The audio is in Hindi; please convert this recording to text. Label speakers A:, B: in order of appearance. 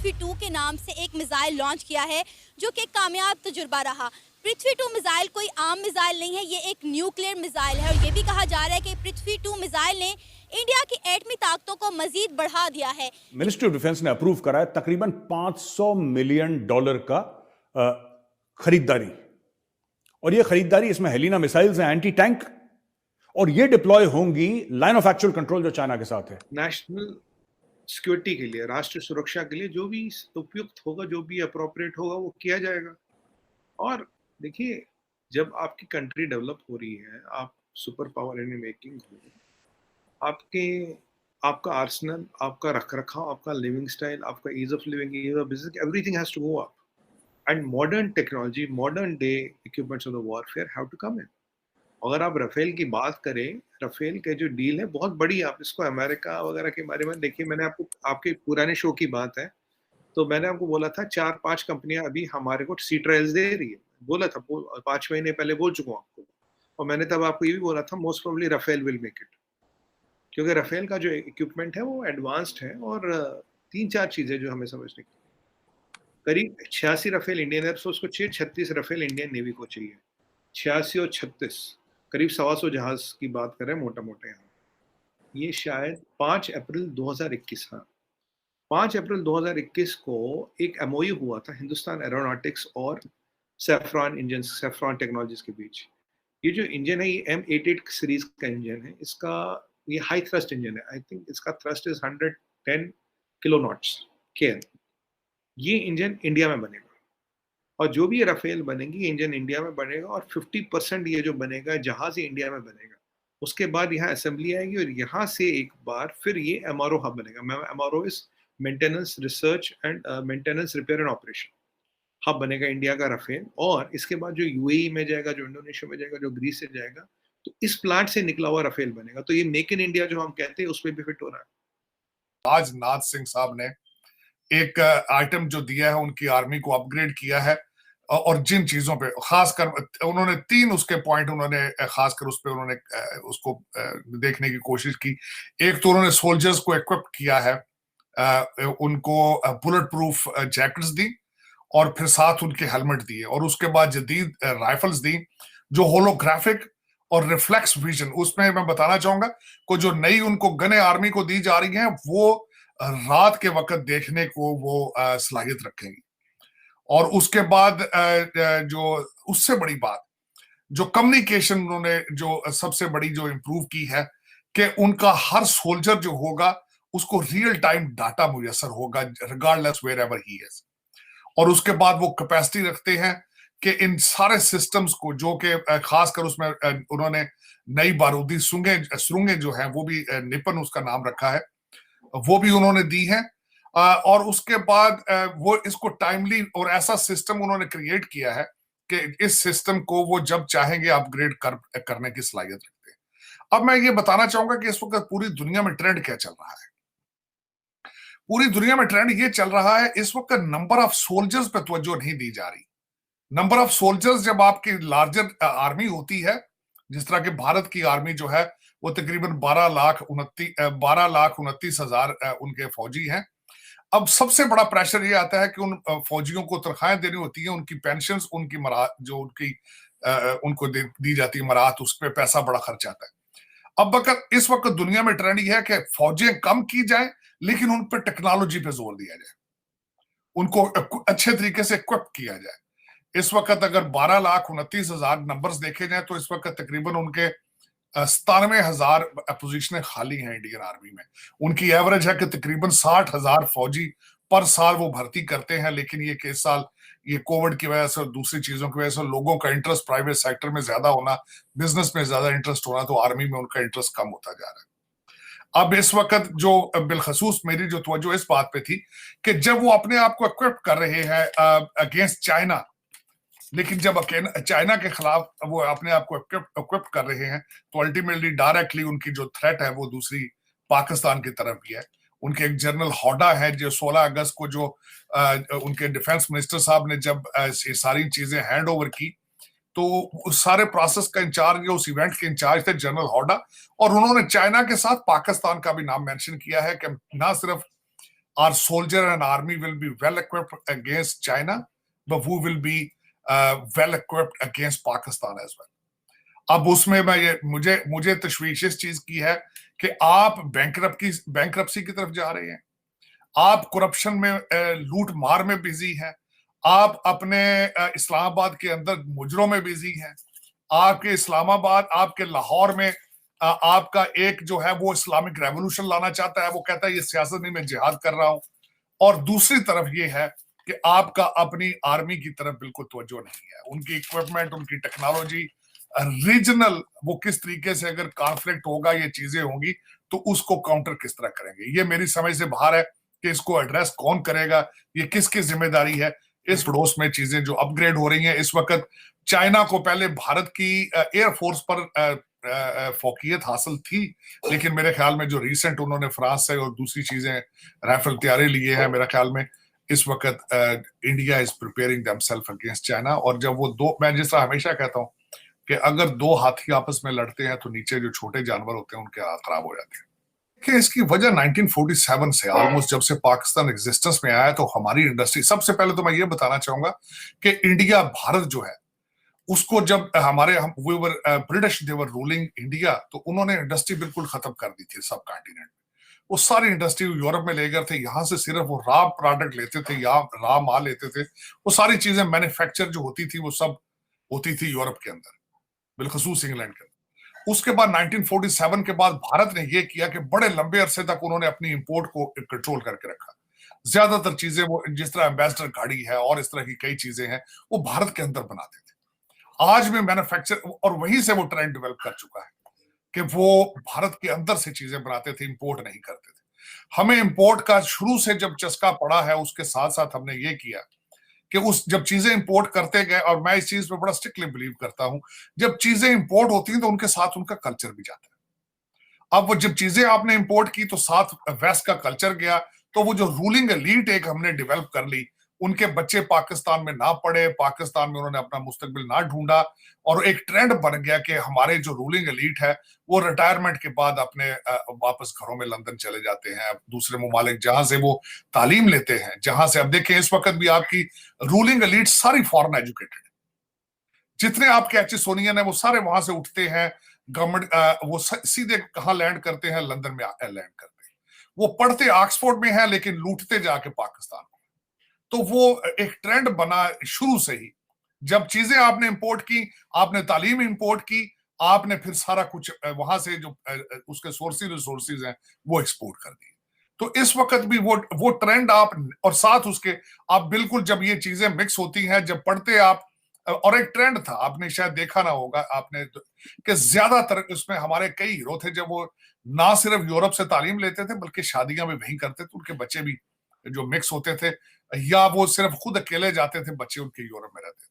A: पृथ्वी 2 के नाम से एक मिसाइल लॉन्च किया है, जो कि एक कामयाब तजुर्बा रहा। पृथ्वी 2 मिसाइल कोई आम मिसाइल नहीं है, ये एक न्यूक्लियर मिसाइल है और ये भी कहा जा रहा है कि पृथ्वी 2 मिसाइल ने इंडिया की एटमी ताकतों को मजीद बढ़ा दिया है।
B: मिनिस्ट्री ऑफ डिफेंस ने अप्रूव करा है तकरीबन $500 मिलियन का खरीदारी, और ये खरीदारी, इसमें हेलिना मिसाइल्स हैं, एंटी टैंक, और ये डिप्लॉय होंगी लाइन ऑफ एक्चुअल कंट्रोल जो चाइना के साथ है।
C: नेशनल सिक्योरिटी के लिए, राष्ट्रीय सुरक्षा के लिए जो भी उपयुक्त होगा, जो भी अप्रोप्रिएट होगा, वो किया जाएगा। और देखिए, जब आपकी कंट्री डेवलप हो रही है, आप सुपर पावर इन मेकिंग हो, आपका आर्सेनल, आपका रखरखाव, आपका लिविंग स्टाइल, आपका ease of living, ease of business, everything has to go up, and modern technology, modern day equipments of the warfare have to come in. अगर आप राफेल की बात करें, राफेल के जो डील है बहुत बड़ी, आप इसको अमेरिका वगैरह के बारे में देखिए। मैंने आपको, आपके पुराने शो की बात है, तो मैंने आपको बोला था 4-5 कंपनियां अभी हमारे को सी ट्रायल्स दे रही है, बोला था 5 महीने पहले बोल चुका हूँ आपको। और मैंने तब आपको ये भी बोला था most probably Rafale will make it, क्योंकि राफेल का जो इक्विपमेंट है वो एडवांस्ड है। और 3-4 चीजें जो हमें समझने की, करीब 86 राफेल इंडियन एयरफोर्स को चाहिए, 36 राफेल इंडियन नेवी को चाहिए। 86 और 36, करीब 125 जहाज की बात कर रहे हैं मोटा मोटा। यहाँ ये शायद 5 अप्रैल 2021, हाँ 5 अप्रैल 2021 को एक एमओयू हुआ था हिंदुस्तान एरोनॉटिक्स और सेफ्रॉन इंजन, सेफ्रॉन टेक्नोलॉजीज के बीच। ये जो इंजन है, ये M88 सीरीज का इंजन है। इसका ये हाई थ्रस्ट इंजन है, आई थिंक इसका thrust is 110 kilo knots care. ये इंजन इंडिया में बनेगा, और जो भी ये राफेल बनेगी, ये इंजन इंडिया में बनेगा, और 50% ये जो बनेगा जहाज ही इंडिया में बनेगा। उसके बाद यहाँ असेंबली आएगी, और यहाँ से एक बार फिर ये MRO हब बनेगा। MRO is maintenance, research and maintenance, repair and operation hub बनेगा इंडिया का राफेल। और इसके बाद जो UAE में जाएगा, जो इंडोनेशिया में जाएगा, जो ग्रीस से जाएगा, तो इस प्लांट से निकला हुआ राफेल बनेगा। तो ये मेक इन इंडिया जो हम कहते हैं, उस पर भी फिट हो रहा है।
D: राजनाथ सिंह साहब ने एक आइटम जो दिया है, उनकी आर्मी को अपग्रेड किया है, और जिन चीजों पे खासकर उन्होंने 3 उसके पॉइंट उन्होंने खासकर उस पे उन्होंने उसको देखने की कोशिश की। एक तो उन्होंने सोल्जर्स को इक्विप किया है, उनको बुलेट प्रूफ जैकेट्स दी, और फिर साथ उनके हेलमेट दिए, और उसके बाद जदीद राइफल्स दी जो होलोग्राफिक और रिफ्लेक्स विजन। उसमें मैं बताना चाहूंगा को जो नई उनको गने आर्मी को दी जा रही है, वो रात के वक्त देखने को वो सलाहियत रखेंगी। और उसके बाद जो उससे बड़ी बात, जो कम्युनिकेशन उन्होंने जो सबसे बड़ी जो इंप्रूव की है, कि उनका हर सोल्जर जो होगा उसको रियल टाइम डाटा मुयसर होगा, regardless wherever he is. और उसके बाद वो कैपेसिटी रखते हैं कि इन सारे सिस्टम्स को, जो कि खासकर उसमें उन्होंने नई बारूदी सुरंगें जो है, वो भी निपन उसका नाम रखा है, वो भी उन्होंने दी है। और उसके बाद वो इसको टाइमली और ऐसा सिस्टम उन्होंने क्रिएट किया है कि इस सिस्टम को वो जब चाहेंगे अपग्रेड करने की सलाहियत रखते हैं। अब मैं ये बताना चाहूंगा कि इस वक्त पूरी दुनिया में ट्रेंड क्या चल रहा है। पूरी दुनिया में ट्रेंड ये चल रहा है, इस वक्त नंबर ऑफ सोल्जर्स पे तवज्जो नहीं दी जा रही। नंबर ऑफ सोल्जर्स, जब आपकी लार्जर आर्मी होती है, जिस तरह की भारत की आर्मी जो है वो तकरीबन 12,29,000 उनके फौजी हैं। अब सबसे बड़ा प्रेशर ये आता है कि उन फौजियों को तनख्वाहें देनी होती है, उनकी पेंशन्स, उनकी मराहत जो उनकी उनको दी जाती है मराहत, उस पर पैसा बड़ा खर्च आता है। अब अगर इस वक्त दुनिया में ट्रेंड ये है कि फौजें कम की जाए, लेकिन उन पर टेक्नोलॉजी पे जोर दिया जाए, उनको अच्छे तरीके से इक्विप किया जाए। इस वक्त अगर 12,29,000 नंबर्स देखे जाए, तो इस वक्त तकरीबन उनके 97,000 पोजीशनें खाली हैं इंडियन आर्मी में। उनकी एवरेज है कि तकरीबन 60,000 फौजी पर साल वो भर्ती करते हैं। लेकिन ये कि इस साल ये कोविड की वजह से और दूसरी चीजों की वजह से लोगों का इंटरेस्ट प्राइवेट सेक्टर में ज्यादा होना, बिजनेस में ज्यादा इंटरेस्ट होना, तो आर्मी में उनका इंटरेस्ट कम होता जा रहा है। अब इस वक्त जो बिलखसूस मेरी जो तवज्जो इस बात पे थी कि जब वो अपने आप को इक्विप कर रहे हैं अगेंस्ट चाइना, लेकिन जब चाइना के खिलाफ वो अपने आप को इक्विप कर रहे हैं, तो अल्टीमेटली डायरेक्टली उनकी जो थ्रेट है वो दूसरी पाकिस्तान की तरफ भी है। उनके एक जनरल हौडा है जो 16 अगस्त को जो उनके डिफेंस मिनिस्टर साहब ने जब ये सारी चीजें हैंड ओवर की, तो उस सारे प्रोसेस का इंचार्ज, उस इवेंट के इंचार्ज थे जनरल हौडा। और उन्होंने चाइना के साथ पाकिस्तान का भी नाम मेंशन किया है कि ना सिर्फ our soldier and army will be well equipped against China, but who will be well equipped against Pakistan as well. अब उसमें मुझे तशवीश इस चीज की है कि आप बैंकरप्सी की तरफ जा रहे हैं, आप करप्शन में लूट मार में बिजी हैं, आप अपने इस्लामाबाद के अंदर मुजरों में बिजी हैं, आपके इस्लामाबाद आपके लाहौर में आपका एक जो है वो इस्लामिक रेवोल्यूशन लाना चाहता है, वो कहता है ये सियासत नहीं, मैं जिहाद कर रहा हूं, और दूसरी तरफ ये है कि आपका अपनी आर्मी की तरफ बिल्कुल तवज्जो नहीं है, उनकी इक्विपमेंट, उनकी टेक्नोलॉजी, रीजनल वो किस तरीके से अगर कॉन्फ्लिक्ट होगा, ये चीजें होंगी तो उसको काउंटर किस तरह करेंगे, ये मेरी समझ से बाहर है कि इसको एड्रेस कौन करेगा, ये किसकी जिम्मेदारी है। इस पड़ोस में चीजें जो अपग्रेड हो रही हैं इस वक्त, चाइना को पहले भारत की एयरफोर्स पर फौकियत हासिल थी, लेकिन मेरे ख्याल में जो रिसेंट उन्होंने फ्रांस से और दूसरी चीजें राइफल तैयारी लिए हैं, मेरे ख्याल में इस वक्त India is preparing themselves against China. और जब वो दो, मैं जिस तरह हमेशा कहता हूं कि अगर दो हाथी आपस में लड़ते हैं तो नीचे जो छोटे जानवर होते हैं उनके हाथ खराब हो जाते हैं। कि इसकी वजह 1947 से ऑलमोस्ट जब से पाकिस्तान एग्जिस्टेंस में आया तो हमारी इंडस्ट्री, सबसे पहले तो मैं ये बताना चाहूंगा कि इंडिया भारत जो है उसको जब British they were ruling India, तो उन्होंने इंडस्ट्री बिल्कुल खत्म कर दी थी सब कॉन्टिनेंट में। वो सारी इंडस्ट्री यूरोप में ले गए थे, यहाँ से सिर्फ वो रॉ प्रोडक्ट लेते थे या रॉ माल लेते थे, वो सारी चीजें मैन्युफैक्चर जो होती थी वो सब होती थी यूरोप के अंदर, बिलखसूस इंग्लैंड के अंदर। उसके बाद 1947 के बाद भारत ने यह किया कि बड़े लंबे अरसे तक उन्होंने अपनी इंपोर्ट को कंट्रोल करके रखा। ज्यादातर चीजें वो जिस तरह एम्बेसडर गाड़ी है और इस तरह की कई चीजें हैं वो भारत के अंदर बनाते थे। आज में मैन्युफैक्चर, और वहीं से वो ट्रेंड डेवलप कर चुका है कि वो भारत के अंदर से चीजें बनाते थे, इंपोर्ट नहीं करते थे। हमें इंपोर्ट का शुरू से जब चस्का पड़ा है, उसके साथ साथ हमने ये किया कि जब चीजें इंपोर्ट करते गए, और मैं इस चीज पे बड़ा स्ट्रिक्टली बिलीव करता हूं, जब चीजें इंपोर्ट होती हैं तो उनके साथ उनका कल्चर भी जाता है। अब वो जब चीजें आपने इंपोर्ट की तो साथ वेस्ट का कल्चर गया, तो वो जो रूलिंग एलीट एक हमने डेवलप कर ली, उनके बच्चे पाकिस्तान में ना पढ़े, पाकिस्तान में उन्होंने अपना मुस्तकबिल ना ढूंढा, और एक ट्रेंड बन गया कि हमारे जो रूलिंग एलीट है वो रिटायरमेंट के बाद अपने वापस घरों में लंदन चले जाते हैं, दूसरे ममालिक जहां से वो तालीम लेते हैं, जहां से, अब देखें इस वक्त भी आपकी रूलिंग एलीट सारी फॉरेन एजुकेटेड है, जितने आपके एचएसओनियन है वो सारे वहां से उठते हैं, गवर्नमेंट वो सीधे कहां लैंड करते हैं, लंदन में लैंड करते हैं। वो पढ़ते ऑक्सफोर्ड में है लेकिन लूटते जाके पाकिस्तान में। तो वो एक ट्रेंड बना शुरू से ही, जब चीजें आपने इंपोर्ट की, आपने तालीम इंपोर्ट की, आपने फिर सारा कुछ वहां से जो उसके रिसोर्सेज हैं वो एक्सपोर्ट कर दिए। तो इस वक्त भी वो ट्रेंड आप, और साथ उसके आप बिल्कुल जब ये चीजें मिक्स होती हैं, जब पढ़ते आप, और एक ट्रेंड था, आपने शायद देखा ना होगा आपने कि ज्यादातर उसमें हमारे कई हीरो थे जब वो ना सिर्फ यूरोप से तालीम लेते थे बल्कि शादियां भी वहीं करते थे, उनके बच्चे भी जो मिक्स होते थे, या वो सिर्फ खुद अकेले जाते थे, बच्चे उनके यूरोप में रहते थे।